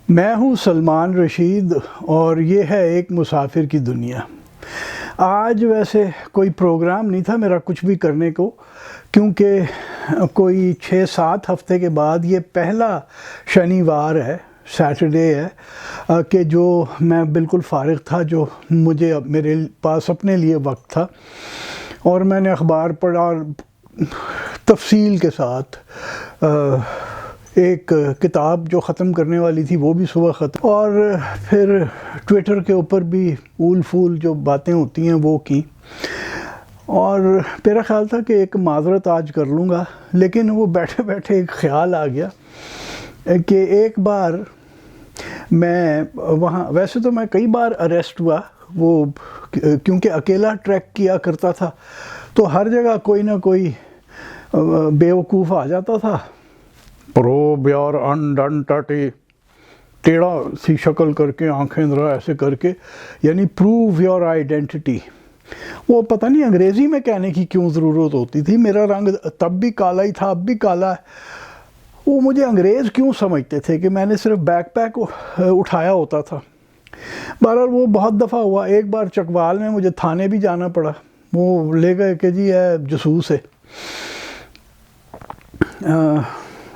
میں ہوں سلمان رشید اور یہ ہے ایک مسافر کی دنیا۔ آج ویسے کوئی پروگرام نہیں تھا میرا کچھ بھی کرنے کو، کیونکہ کوئی 6-7 ہفتے کے بعد یہ پہلا شنیوار ہے، سیٹرڈے ہے کہ جو میں بالکل فارغ تھا، جو میرے پاس اپنے لیے وقت تھا، اور میں نے اخبار پڑھا اور تفصیل کے ساتھ ایک کتاب جو ختم کرنے والی تھی وہ بھی صبح ختم، اور پھر ٹویٹر کے اوپر بھی اول فول جو باتیں ہوتی ہیں وہ کی، اور میرا خیال تھا کہ ایک معذرت آج کر لوں گا، لیکن وہ بیٹھے بیٹھے ایک خیال آ گیا کہ ایک بار میں وہاں، ویسے تو میں کئی بار اریسٹ ہوا، وہ کیونکہ اکیلا ٹریک کیا کرتا تھا تو ہر جگہ کوئی نہ کوئی بیوقوف آ جاتا تھا، پروب یار انڈن ٹاٹی، ٹیڑھا سی شکل کر کے، آنکھیں ذرا ایسے کر کے، یعنی پروو یور آئیڈینٹی۔ وہ پتہ نہیں انگریزی میں کہنے کی کیوں ضرورت ہوتی تھی، میرا رنگ تب بھی کالا ہی تھا، اب بھی کالا ہے، وہ مجھے انگریز کیوں سمجھتے تھے کہ میں نے صرف بیک پیک اٹھایا ہوتا تھا۔ بہرحال وہ بہت دفعہ ہوا، ایک بار چکوال میں مجھے تھانے بھی جانا پڑا، وہ لے گئے کہ جی ہے جاسوس ہے،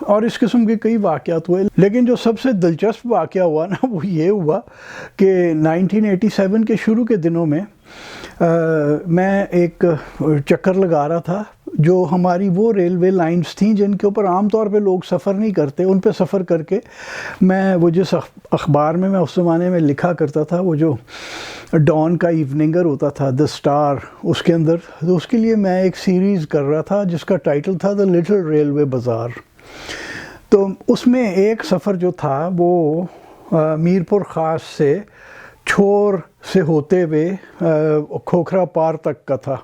اور اس قسم کے کئی واقعات ہوئے، لیکن جو سب سے دلچسپ واقعہ ہوا نا وہ یہ ہوا کہ 1987 کے شروع کے دنوں میں میں ایک چکر لگا رہا تھا، جو ہماری وہ ریلوے لائنز تھیں جن کے اوپر عام طور پہ لوگ سفر نہیں کرتے، ان پہ سفر کر کے میں وہ جس اخبار میں اس زمانے میں لکھا کرتا تھا، وہ جو ڈان کا ایوننگر ہوتا تھا، دی اسٹار، اس کے اندر، تو اس کے لیے میں ایک سیریز کر رہا تھا جس کا ٹائٹل تھا دی لٹل ریلوے بازار۔ تو اس میں ایک سفر جو تھا وہ میرپور خاص سے چھور سے ہوتے ہوئے کھوکھرا پار تک کا تھا۔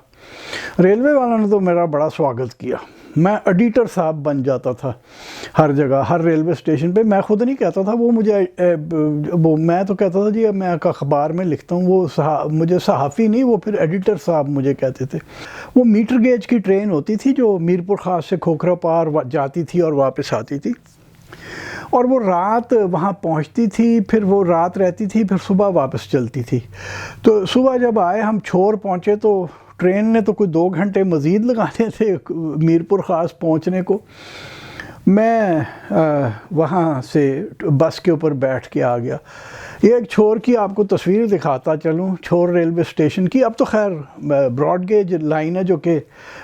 ریلوے والوں نے تو میرا بڑا سواگت کیا، میں ایڈیٹر صاحب بن جاتا تھا ہر جگہ، ہر ریلوے اسٹیشن پہ۔ میں خود نہیں کہتا تھا، وہ مجھے میں تو کہتا تھا جی اب میں اخبار میں لکھتا ہوں، وہ مجھے صحافی نہیں، وہ پھر ایڈیٹر صاحب مجھے کہتے تھے۔ وہ میٹر گیج کی ٹرین ہوتی تھی جو میرپور خاص سے کھوکھرا پار جاتی تھی اور واپس آتی تھی، اور وہ رات وہاں پہنچتی تھی، پھر وہ رات رہتی تھی، پھر صبح واپس چلتی تھی۔ تو صبح جب آئے ہم چھور پہنچے تو ٹرین نے تو کوئی 2 گھنٹے مزید لگانے تھے میرپور خاص پہنچنے کو۔ میں وہاں سے بس کے اوپر بیٹھ کے آ گیا۔ یہ ایک چھور کی آپ کو تصویر دکھاتا چلوں، چھور ریلوے اسٹیشن کی، اب تو خیر براڈ گیج لائن ہے جو کہ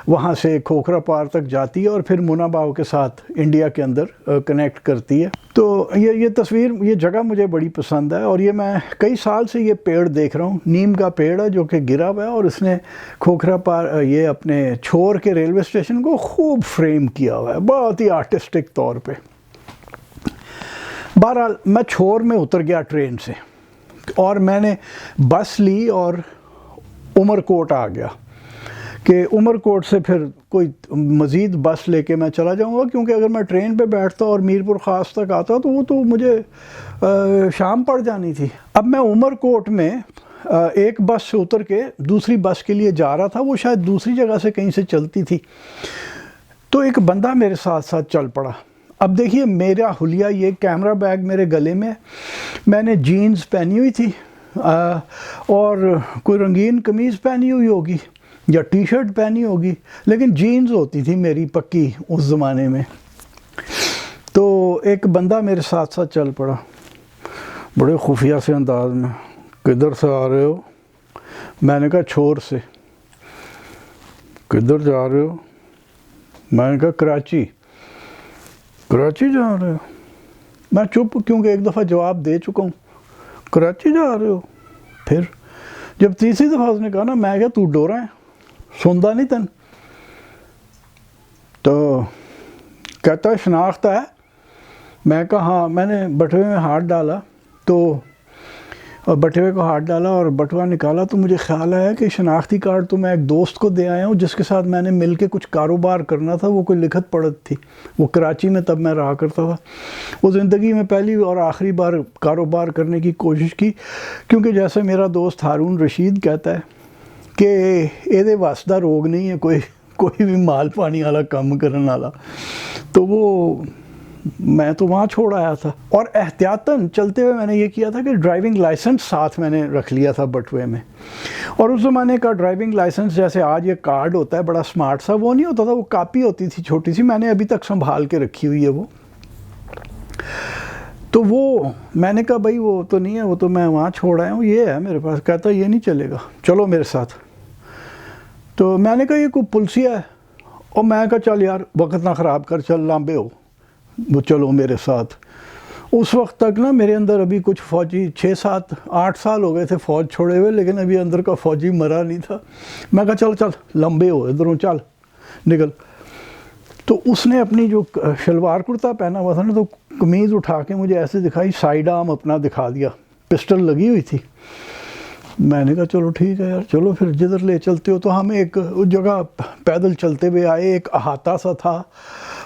وہاں سے کھوکھرا پار تک جاتی ہے اور پھر مناباؤ کے ساتھ انڈیا کے اندر کنیکٹ کرتی ہے۔ تو یہ تصویر، یہ جگہ مجھے بڑی پسند ہے، اور یہ میں کئی سال سے یہ پیڑ دیکھ رہا ہوں، نیم کا پیڑ ہے جو کہ گرا ہوا ہے، اور اس نے کھوکھرا پار یہ اپنے چھور کے ریلوے اسٹیشن کو خوب فریم کیا ہوا ہے، بہت ہی آرٹسٹک طور پہ۔ بہرحال میں چھور میں اتر گیا ٹرین سے، اور میں نے بس لی اور عمر کوٹ آ گیا کہ عمر کوٹ سے پھر کوئی مزید بس لے کے میں چلا جاؤں گا، کیونکہ اگر میں ٹرین پہ بیٹھتا اور میرپور خاص تک آتا تو وہ تو مجھے شام پڑ جانی تھی۔ اب میں عمر کوٹ میں ایک بس سے اتر کے دوسری بس کے لیے جا رہا تھا، وہ شاید دوسری جگہ سے کہیں سے چلتی تھی، تو ایک بندہ میرے ساتھ ساتھ چل پڑا۔ اب دیکھیے میرا حلیہ، یہ کیمرہ بیگ میرے گلے میں، میں نے جینز پہنی ہوئی تھی اور کوئی رنگین قمیض پہنی ہوئی ہوگی یا ٹی شرٹ پہنی ہوگی، لیکن جینز ہوتی تھی میری پکی اس زمانے میں۔ تو ایک بندہ میرے ساتھ ساتھ چل پڑا بڑے خفیہ سے انداز میں، کدھر سے آ رہے ہو؟ میں نے کہا چھور سے۔ کدھر جا رہے ہو؟ میں نے کہا کراچی۔ کراچی جا رہے ہو؟ میں چپ، کیونکہ ایک دفعہ جواب دے چکا ہوں، کراچی جا رہے ہو؟ پھر جب تیسری دفعہ اس نے کہا نا، میں کہا تو ڈورا ہے، سندا نہیں تن؟ تو کہتا ہے شناخت ہے؟ میں کہا ہاں۔ میں نے بٹوے میں ہاتھ ڈالا، تو بٹوے کو ہاتھ ڈالا اور بٹوا نکالا، تو مجھے خیال آیا کہ شناختی کارڈ تو میں ایک دوست کو دے آیا ہوں جس کے ساتھ میں نے مل کے کچھ کاروبار کرنا تھا، وہ کوئی لکھت پڑھت تھی، وہ کراچی میں تب میں رہا کرتا تھا۔ وہ زندگی میں پہلی اور آخری بار کاروبار کرنے کی کوشش کی، کیونکہ جیسے میرا دوست ہارون رشید کہتا ہے کہ یہ واسطہ روگ نہیں ہے کوئی بھی مال پانی والا کام کرنے والا۔ تو وہ میں تو وہاں چھوڑ آیا تھا، اور احتیاطاً چلتے ہوئے میں نے یہ کیا تھا کہ ڈرائیونگ لائسنس ساتھ میں نے رکھ لیا تھا بٹوے میں. اور اس زمانے کا ڈرائیونگ لائسنس جیسے آج یہ کارڈ ہوتا ہے بڑا سمارٹ سا، وہ نہیں ہوتا تھا، وہ کاپی ہوتی تھی چھوٹی سی، میں نے ابھی تک سنبھال کے رکھی ہوئی ہے وہ. تو وہ میں نے کہا بھائی وہ تو نہیں ہے، وہ تو میں وہاں چھوڑ آیا ہوں، یہ ہے میرے پاس. کہتا یہ نہیں چلے گا، چلو میرے ساتھ. تو میں نے کہا یہ کوئی پلسیا ہے، اور میں کہا چل یار وقت نہ خراب کر، چل لامبے ہو، وہ چلو میرے ساتھ. اس وقت تک نا میرے اندر ابھی کچھ فوجی 6 7 8 سال ہو گئے تھے فوج چھوڑے ہوئے، لیکن ابھی اندر کا فوجی مرا نہیں تھا. میں کہا چل چل لمبے ہو، ادھروں چل نکل. تو اس نے اپنی جو شلوار کرتا پہنا ہوا تھا نا، تو قمیض اٹھا کے مجھے ایسے دکھائی، سائیڈ آرم اپنا دکھا دیا، پسٹل لگی ہوئی تھی. میں نے کہا چلو ٹھیک ہے یار، چلو پھر جدھر لے چلتے ہو. تو ہم ایک جگہ پیدل چلتے ہوئے آئے، ایک احاطہ سا تھا،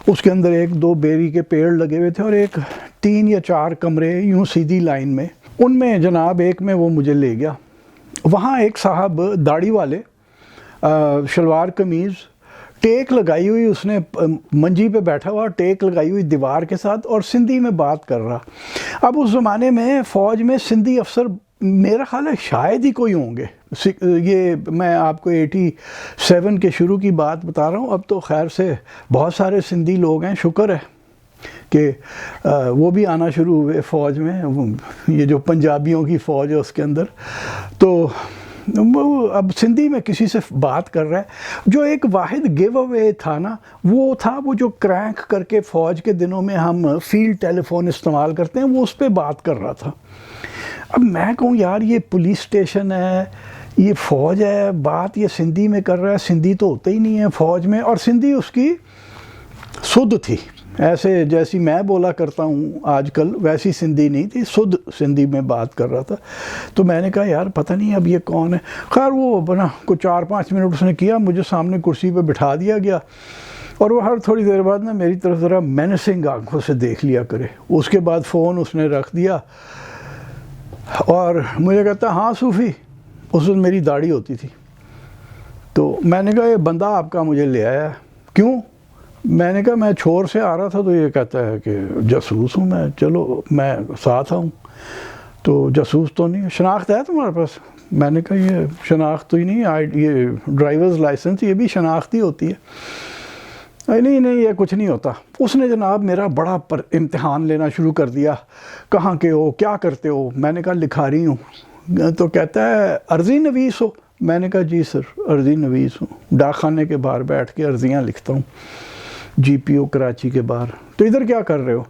اس کے اندر 1 2 بیری کے پیڑ لگے ہوئے تھے، اور ایک 3 یا 4 کمرے یوں سیدھی لائن میں. ان میں جناب ایک میں وہ مجھے لے گیا. وہاں ایک صاحب داڑھی والے، شلوار قمیض، ٹیک لگائی ہوئی، اس نے منجی پہ بیٹھا ہوا، ٹیک لگائی ہوئی دیوار کے ساتھ، اور سندھی میں بات کر رہا. اب اس زمانے میں فوج میں سندھی افسر میرا خیال ہے شاید ہی کوئی ہوں گے. یہ میں آپ کو 87 کے شروع کی بات بتا رہا ہوں. اب تو خیر سے بہت سارے سندھی لوگ ہیں، شکر ہے کہ وہ بھی آنا شروع ہوئے فوج میں، یہ جو پنجابیوں کی فوج ہے اس کے اندر. تو اب سندھی میں کسی سے بات کر رہا ہے. جو ایک واحد گیو اوے تھا نا، وہ تھا وہ جو کرینک کر کے فوج کے دنوں میں ہم فیلڈ ٹیلی فون استعمال کرتے ہیں، وہ اس پہ بات کر رہا تھا. اب میں کہوں یار یہ پولیس اسٹیشن ہے، یہ فوج ہے، بات یہ سندھی میں کر رہا ہے، سندھی تو ہوتا ہی نہیں ہے فوج میں. اور سندھی اس کی سدھ تھی، ایسے جیسی میں بولا کرتا ہوں آج کل ویسی سندھی نہیں تھی، سدھ سندھی میں بات کر رہا تھا. تو میں نے کہا یار پتہ نہیں اب یہ کون ہے. خیر وہ بنا کوئی 4 5 منٹ اس نے کیا، مجھے سامنے کرسی پہ بٹھا دیا گیا، اور وہ ہر تھوڑی دیر بعد نا میری طرف ذرا مینسنگ آنکھوں سے دیکھ لیا کرے. اس کے بعد فون اس نے رکھ دیا، اور مجھے کہتا ہاں صوفی. اس وقت میری داڑھی ہوتی تھی. تو میں نے کہا یہ بندہ آپ کا مجھے لے آیا ہے. کیوں؟ میں نے کہا میں چھور سے آ رہا تھا. تو یہ کہتا ہے کہ جاسوس ہوں میں. چلو میں ساتھ آؤں. تو جاسوس تو نہیں، شناخت ہے تمہارے پاس؟ میں نے کہا یہ شناخت تو ہی نہیں، یہ ڈرائیورز لائسنس یہ بھی شناخت ہی ہوتی ہے. نہیں یہ کچھ نہیں ہوتا. اس نے جناب میرا بڑا امتحان لینا شروع کر دیا. کہاں کے ہو، کیا کرتے ہو؟ میں نے کہا لکھاری ہوں. تو کہتا ہے عرضی نویس ہو؟ میں نے کہا جی سر عرضی نویس ہوں، ڈاک خانے کے باہر بیٹھ کے عرضیاں لکھتا ہوں، جی پی او کراچی کے باہر. تو ادھر کیا کر رہے ہو؟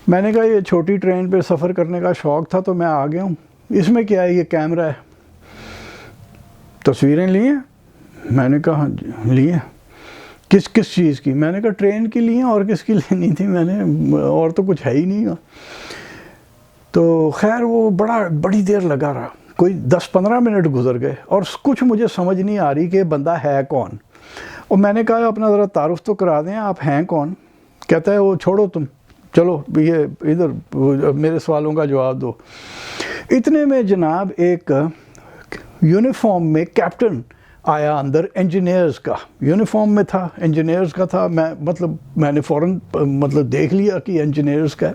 میں نے کہا یہ چھوٹی ٹرین پہ سفر کرنے کا شوق تھا تو میں آ گیا ہوں. اس میں کیا ہے؟ یہ کیمرہ ہے. تصویریں لی ہیں؟ میں نے کہا لی ہیں. کس چیز کی؟ میں نے کہا ٹرین کی لی ہیں، اور کس کی لینی تھی؟ میں نے اور تو کچھ ہے ہی نہیں. تو خیر وہ بڑی دیر لگا رہا، کوئی 10 15 منٹ گزر گئے، اور کچھ مجھے سمجھ نہیں آ رہی کہ بندہ ہے کون. اور میں نے کہا اپنا ذرا تعارف تو کرا دیں، آپ ہیں کون؟ کہتا ہے وہ چھوڑو تم، چلو یہ ادھر میرے سوالوں کا جواب دو. اتنے میں جناب ایک یونیفارم میں کیپٹن آیا اندر، انجینئرز کا یونیفارم میں تھا، انجینئرز کا تھا. میں نے فوراً دیکھ لیا کہ انجینئرز کا ہے.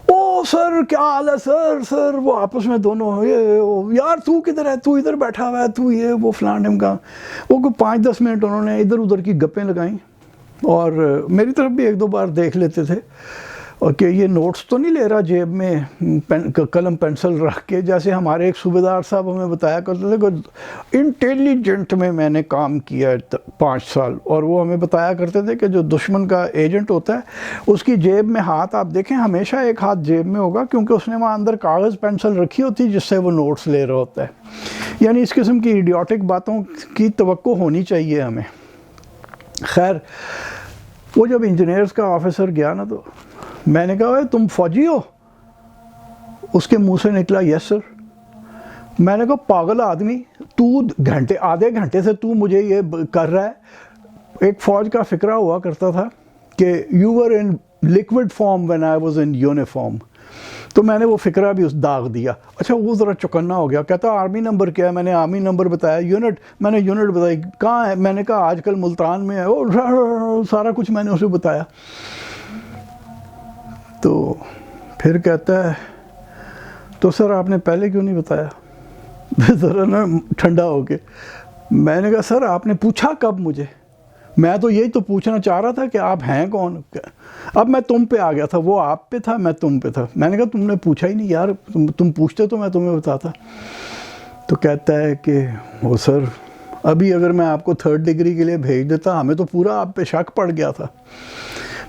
او سر کیا حال ہے سر. وہ آپس میں دونوں یار تو کدھر ہے، تو ادھر بیٹھا ہوا ہے، تو یہ وہ فلان ڈھمکا. وہ کوئی 5 10 منٹ انہوں نے ادھر ادھر کی گپیں لگائیں، اور میری طرف بھی 1 2 بار دیکھ لیتے تھے، اور کہ یہ نوٹس تو نہیں لے رہا جیب میں قلم پینسل رکھ کے، جیسے ہمارے ایک صوبیدار صاحب ہمیں بتایا کرتے تھے کہ انٹیلیجنٹ میں میں نے کام کیا 5 سال، اور وہ ہمیں بتایا کرتے تھے کہ جو دشمن کا ایجنٹ ہوتا ہے اس کی جیب میں ہاتھ آپ دیکھیں ہمیشہ ایک ہاتھ جیب میں ہوگا، کیونکہ اس نے وہاں اندر کاغذ پینسل رکھی ہوتی ہے جس سے وہ نوٹس لے رہا ہوتا ہے. یعنی اس قسم کی ایڈیوٹک باتوں کی توقع ہونی چاہیے ہمیں. خیر وہ جب انجینئرز کا آفیسر گیا نا، تو میں نے کہا تم فوجی ہو؟ اس کے منہ سے نکلا یس سر. میں نے کہا پاگل آدمی، تو آدھے گھنٹے سے تو مجھے یہ کر رہا ہے. ایک فوج کا فقرہ ہوا کرتا تھا کہ you were in liquid form when I was in uniform. تو میں نے وہ فقرہ بھی اس داغ دیا. اچھا وہ ذرا چوکنا ہو گیا، کہتا آرمی نمبر کیا ہے؟ میں نے آرمی نمبر بتایا. یونٹ؟ میں نے یونٹ بتائی. کہاں ہے؟ میں نے کہا آج کل ملتان میں ہے. سارا کچھ میں نے اسے بتایا. تو پھر کہتا ہے تو سر آپ نے پہلے کیوں نہیں بتایا؟ ذرا نا ٹھنڈا ہو کے میں نے کہا سر آپ نے پوچھا کب مجھے؟ میں تو یہی تو پوچھنا چاہ رہا تھا کہ آپ ہیں کون؟ اب میں تم پہ آ گیا تھا، وہ آپ پہ تھا، میں تم پہ تھا. میں نے کہا تم نے پوچھا ہی نہیں یار، تم پوچھتے تو میں تمہیں بتاتا. تو کہتا ہے کہ وہ سر ابھی اگر میں آپ کو 3rd ڈگری کے لیے بھیج دیتا، ہمیں تو پورا آپ پہ شک پڑ گیا تھا.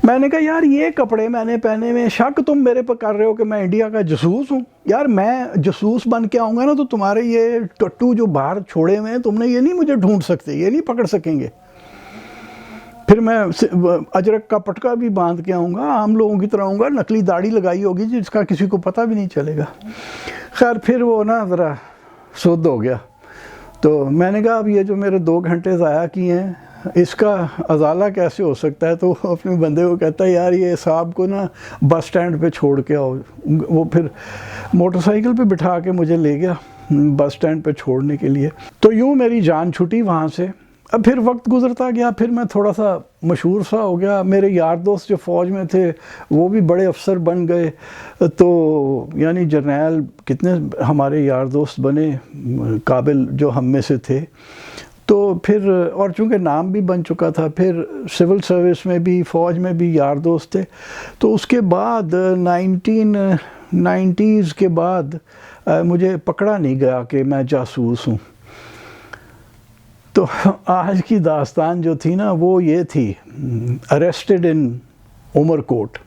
میں نے کہا یار یہ کپڑے میں نے پہنے ہوئے، شک تم میرے پہ کر رہے ہو کہ میں انڈیا کا جاسوس ہوں؟ یار میں جاسوس بن کے آؤں گا نا تو تمہارے یہ ٹٹو جو باہر چھوڑے ہوئے ہیں تم نے یہ نہیں مجھے ڈھونڈ سکتے، یہ نہیں پکڑ سکیں گے. پھر میں اجرک کا پٹکا بھی باندھ کے آؤں گا، عام لوگوں کی طرح آؤں گا، نقلی داڑھی لگائی ہوگی جس کا کسی کو پتہ بھی نہیں چلے گا. خیر پھر وہ نا ذرا سد ہو گیا. تو میں نے کہا اب یہ جو میرے 2 گھنٹے ضائع کیے ہیں اس کا ازالہ کیسے ہو سکتا ہے؟ تو اپنے بندے کو کہتا ہے یار یہ صاحب کو نا بس سٹینڈ پہ چھوڑ کے آؤ. وہ پھر موٹر سائیکل پہ بٹھا کے مجھے لے گیا بس سٹینڈ پہ چھوڑنے کے لیے. تو یوں میری جان چھٹی وہاں سے. اب پھر وقت گزرتا گیا، پھر میں تھوڑا سا مشہور سا ہو گیا. میرے یار دوست جو فوج میں تھے وہ بھی بڑے افسر بن گئے. تو یعنی جرنیل کتنے ہمارے یار دوست بنے قابل جو ہم میں سے تھے. تو پھر اور چونکہ نام بھی بن چکا تھا، پھر سول سروس میں بھی فوج میں بھی یار دوست تھے. تو اس کے بعد 1990s کے بعد مجھے پکڑا نہیں گیا کہ میں جاسوس ہوں. تو آج کی داستان جو تھی نا وہ یہ تھی، اریسٹڈ ان عمر کوٹ.